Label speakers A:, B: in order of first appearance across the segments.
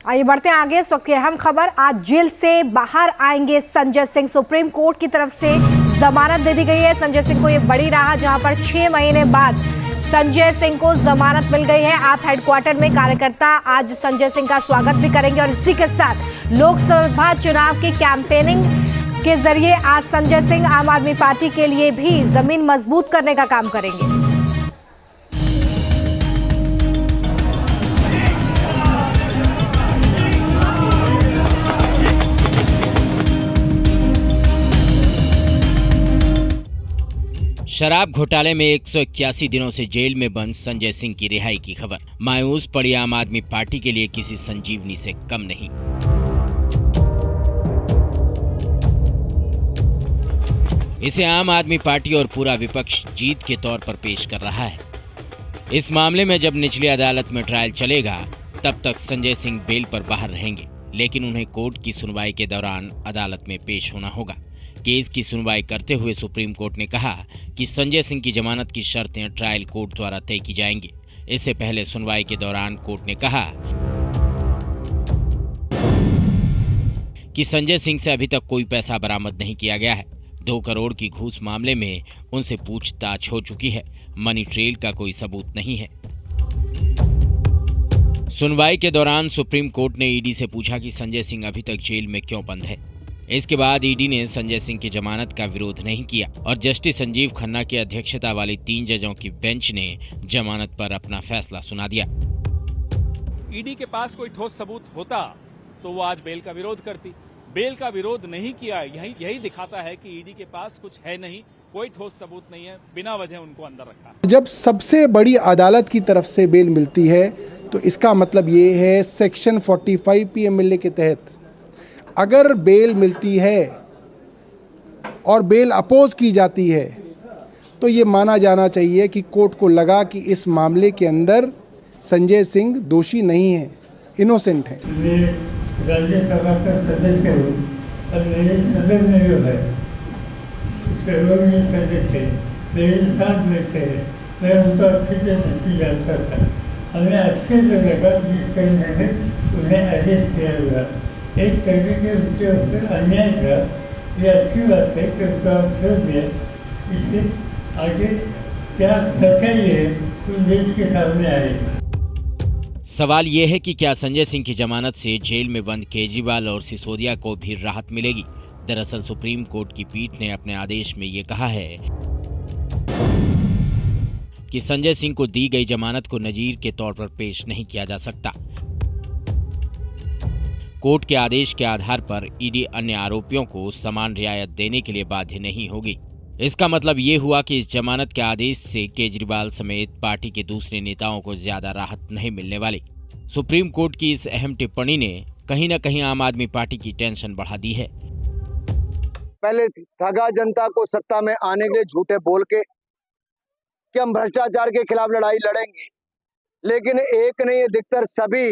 A: आइए बढ़ते हैं आगे। इस वक्त की अहम खबर, आज जेल से बाहर आएंगे संजय सिंह। सुप्रीम कोर्ट की तरफ से जमानत दे दी गई है संजय सिंह को। ये बड़ी राहत, जहां पर 6 महीने बाद संजय सिंह को जमानत मिल गई है। आप हेडक्वार्टर में कार्यकर्ता आज संजय सिंह का स्वागत भी करेंगे और इसी के साथ लोकसभा चुनाव की कैंपेनिंग के जरिए आज संजय सिंह आम आदमी पार्टी के लिए भी जमीन मजबूत करने का काम करेंगे।
B: शराब घोटाले में 181 दिनों से जेल में बंद संजय सिंह की रिहाई की खबर मायूस पड़ी आम आदमी पार्टी के लिए किसी संजीवनी से कम नहीं। इसे आम आदमी पार्टी और पूरा विपक्ष जीत के तौर पर पेश कर रहा है। इस मामले में जब निचली अदालत में ट्रायल चलेगा तब तक संजय सिंह बेल पर बाहर रहेंगे, लेकिन उन्हें कोर्ट की सुनवाई के दौरान अदालत में पेश होना होगा। केस की सुनवाई करते हुए सुप्रीम कोर्ट ने कहा कि संजय सिंह की जमानत की शर्तें ट्रायल कोर्ट द्वारा तय की जाएंगी। इससे पहले सुनवाई के दौरान कोर्ट ने कहा कि संजय सिंह से अभी तक कोई पैसा बरामद नहीं किया गया है। 2 करोड़ की घूस मामले में उनसे पूछताछ हो चुकी है। मनी ट्रेल का कोई सबूत नहीं है। सुनवाई के दौरान सुप्रीम कोर्ट ने ईडी से पूछा कि संजय सिंह अभी तक जेल में क्यों बंद है। इसके बाद ईडी ने संजय सिंह की जमानत का विरोध नहीं किया और जस्टिस संजीव खन्ना की अध्यक्षता वाली 3 जजों की बेंच ने जमानत पर अपना फैसला सुना दिया।
C: ईडी के पास कोई ठोस सबूत होता तो वो आज बेल का विरोध करती। बेल का विरोध नहीं किया, यही दिखाता है कि ईडी के पास कुछ है नहीं, कोई ठोस सबूत नहीं है, बिना वजह उनको अंदर रखा।
D: जब सबसे बड़ी अदालत की तरफ से बेल मिलती है तो इसका मतलब ये है सेक्शन 45 PMLA के तहत अगर बेल मिलती है और बेल अपोज की जाती है तो ये माना जाना चाहिए कि कोर्ट को लगा कि इस मामले के अंदर संजय सिंह दोषी नहीं है, इनोसेंट है।
E: मैं राज्यसभा का सदस्य हूँ और मेरे सदन में जो है सर्वोच्च सदस्य मेरे साथ में थे, मैं उनको अच्छे से नहीं जानता था। हमें अच्छे से लगा जिस तरह से उन्हें अरेस्ट किया गया, एक तरीके के उसके ऊपर अन्याय था। ये अच्छी बात है कि उसका छोड़ दिया। इससे आगे क्या सच्चाई है उस देश के सामने आए।
B: सवाल ये है कि क्या संजय सिंह की जमानत से जेल में बंद केजरीवाल और सिसोदिया को भी राहत मिलेगी। दरअसल सुप्रीम कोर्ट की पीठ ने अपने आदेश में ये कहा है कि संजय सिंह को दी गई जमानत को नजीर के तौर पर पेश नहीं किया जा सकता। कोर्ट के आदेश के आधार पर ईडी अन्य आरोपियों को समान रियायत देने के लिए बाध्य नहीं होगी। इसका मतलब ये हुआ कि इस जमानत के आदेश से केजरीवाल समेत पार्टी के दूसरे नेताओं को ज्यादा राहत नहीं मिलने वाली। सुप्रीम कोर्ट की इस अहम टिप्पणी ने कहीं न कहीं आम आदमी पार्टी की टेंशन बढ़ा दी है।
F: पहले ठगा जनता को सत्ता में आने के लिए झूठे बोल के कि हम भ्रष्टाचार के खिलाफ लड़ाई लड़ेंगे, लेकिन एक नहीं अधिकतर सभी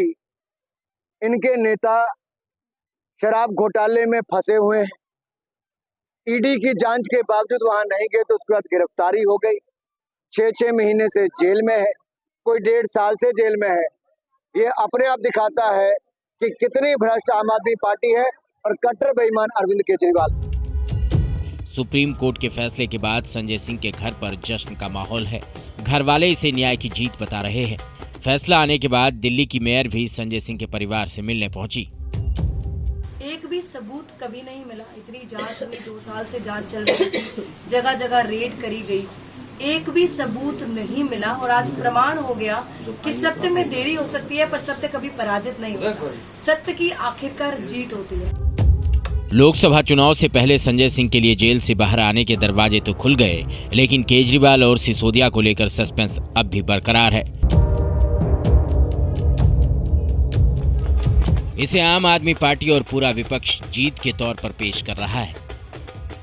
F: इनके नेता शराब घोटाले में फंसे हुए हैं। ईडी की जांच के बावजूद वहां नहीं गए तो उसके बाद गिरफ्तारी हो गई। 6 महीने से जेल में है, कोई 1.5 साल से जेल में है। ये अपने आप दिखाता है कि कितनी भ्रष्ट आम आदमी पार्टी है और कट्टर बेईमान अरविंद केजरीवाल।
B: सुप्रीम कोर्ट के फैसले के बाद संजय सिंह के घर पर जश्न का माहौल है। घर वाले इसे न्याय की जीत बता रहे हैं। फैसला आने के बाद दिल्ली की मेयर भी संजय सिंह के परिवार से मिलने पहुंची।
G: एक भी सबूत कभी नहीं मिला। इतनी जांच हुई, 2 साल से जांच चल रही थी, जगह जगह रेड करी गई, एक भी सबूत नहीं मिला और आज प्रमाण हो गया कि सत्य में देरी हो सकती है पर सत्य कभी पराजित नहीं होता। सत्य की आखिरकार जीत होती है।
B: लोकसभा चुनाव से पहले संजय सिंह के लिए जेल से बाहर आने के दरवाजे तो खुल गए, लेकिन केजरीवाल और सिसोदिया को लेकर सस्पेंस अब भी बरकरार है। इसे आम आदमी पार्टी और पूरा विपक्ष जीत के तौर पर पेश कर रहा है।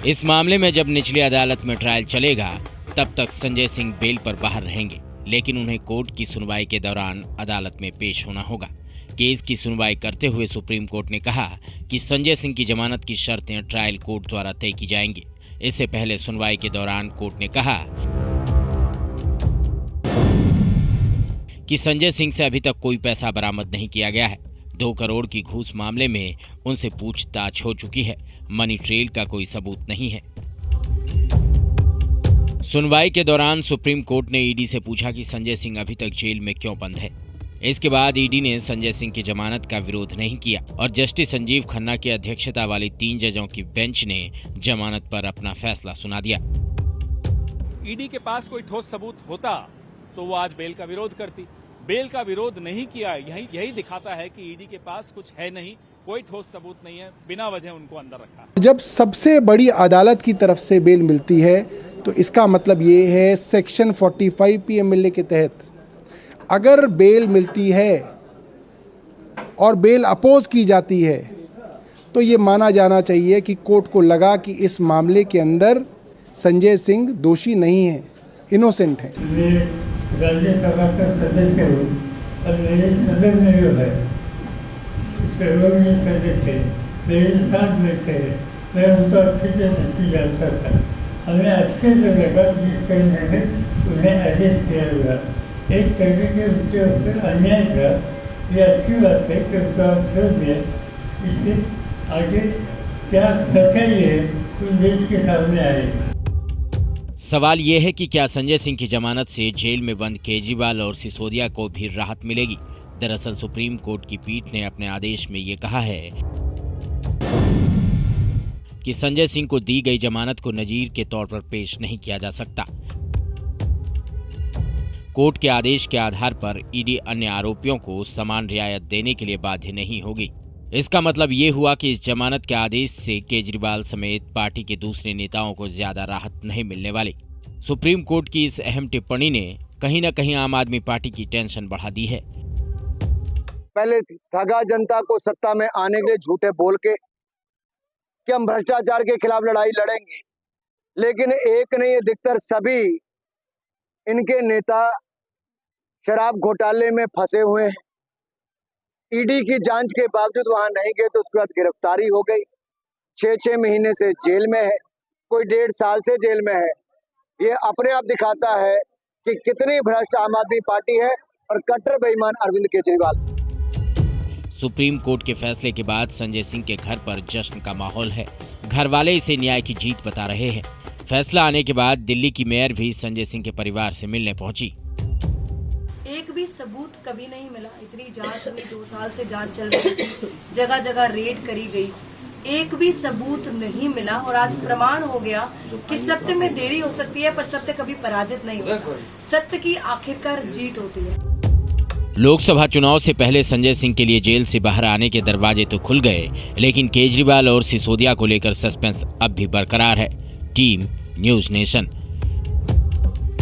B: इस मामले में जब निचली अदालत में ट्रायल चलेगा तब तक संजय सिंह बेल पर बाहर रहेंगे, लेकिन उन्हें कोर्ट की सुनवाई के दौरान अदालत में पेश होना होगा। केस की सुनवाई करते हुए सुप्रीम कोर्ट ने कहा कि संजय सिंह की जमानत की शर्तें ट्रायल कोर्ट द्वारा तय की जाएंगी। इससे पहले सुनवाई के दौरान कोर्ट ने कहा कि संजय सिंह से अभी तक कोई पैसा बरामद नहीं किया गया है। 2 करोड़ की घूस मामले में उनसे पूछताछ हो चुकी है। मनी ट्रेल का कोई सबूत नहीं है। सुनवाई के दौरान सुप्रीम कोर्ट ने ईडी से पूछा कि संजय सिंह अभी तक जेल में क्यों बंद है। इसके बाद ईडी ने संजय सिंह की जमानत का विरोध नहीं किया और जस्टिस संजीव खन्ना की अध्यक्षता वाली 3 जजों की बेंच ने जमानत पर अपना फैसला सुना दिया।
C: ईडी के पास कोई ठोस सबूत होता तो वो आज बेल का विरोध करती। बेल का विरोध नहीं किया, यही दिखाता है कि ईडी के पास कुछ है नहीं, कोई ठोस सबूत नहीं है, बिना वजह उनको अंदर रखा।
D: जब सबसे बड़ी अदालत की तरफ से बेल मिलती है तो इसका मतलब ये है सेक्शन 45 PMLA के तहत अगर बेल मिलती है और बेल अपोज की जाती है तो ये माना जाना चाहिए कि कोर्ट को लगा कि इस मामले के अंदर संजय सिंह दोषी नहीं है, इनोसेंट है।
E: मैं राज्यसभा का सदस्य हूँ और मेरे सदन में जो है सर्वोच्च सदस्य मेरे साथ में थे, मैं उनको अच्छे से नहीं जानता था। हमें अच्छे से लगा जिस तरह से उन्हें अरेस्ट किया गया, एक तरीके के उसके ऊपर अन्याय था। ये अच्छी बात है कि उसको आप छोड़ दिया। इससे आगे क्या सच्चाई है उस देश के सामने आएगी।
B: सवाल ये है कि क्या संजय सिंह की जमानत से जेल में बंद केजरीवाल और सिसोदिया को भी राहत मिलेगी। दरअसल सुप्रीम कोर्ट की पीठ ने अपने आदेश में ये कहा है कि संजय सिंह को दी गई जमानत को नजीर के तौर पर पेश नहीं किया जा सकता। कोर्ट के आदेश के आधार पर ईडी अन्य आरोपियों को समान रियायत देने के लिए बाध्य नहीं होगी। इसका मतलब ये हुआ कि इस जमानत के आदेश से केजरीवाल समेत पार्टी के दूसरे नेताओं को ज्यादा राहत नहीं मिलने वाली। सुप्रीम कोर्ट की इस अहम टिप्पणी ने कहीं न कहीं आम आदमी पार्टी की टेंशन बढ़ा दी है।
F: पहले ठगा जनता को सत्ता में आने के लिए झूठे बोल के कि हम भ्रष्टाचार के खिलाफ लड़ाई लड़ेंगे, लेकिन एक नहीं अधिकतर सभी इनके नेता शराब घोटाले में फंसे हुए हैं। ईडी की जांच के बावजूद वहां नहीं गए तो उसके बाद गिरफ्तारी हो गई। 6-6 महीने से जेल में है, कोई 1.5 साल से जेल में है। ये अपने आप दिखाता है कि कितनी भ्रष्ट आम आदमी पार्टी है और कट्टर बेईमान अरविंद केजरीवाल।
B: सुप्रीम कोर्ट के फैसले के बाद संजय सिंह के घर पर जश्न का माहौल है। घर वाले इसे न्याय की जीत बता रहे हैं। फैसला आने के बाद दिल्ली की मेयर भी संजय सिंह के परिवार से मिलने पहुंची।
G: एक भी सबूत कभी नहीं मिला। इतनी जांच हुई, 2 साल से जांच चल रही थी, जगह जगह रेड करी गई, एक भी सबूत नहीं मिला। और आज प्रमाण हो गया कि सत्य में देरी हो सकती है पर सत्य कभी पराजित नहीं होता। सत्य की आखिरकार जीत होती है।
B: लोकसभा चुनाव से पहले संजय सिंह के लिए जेल से बाहर आने के दरवाजे तो खुल गए, लेकिन केजरीवाल और सिसोदिया को लेकर सस्पेंस अब भी बरकरार है। Team news nation.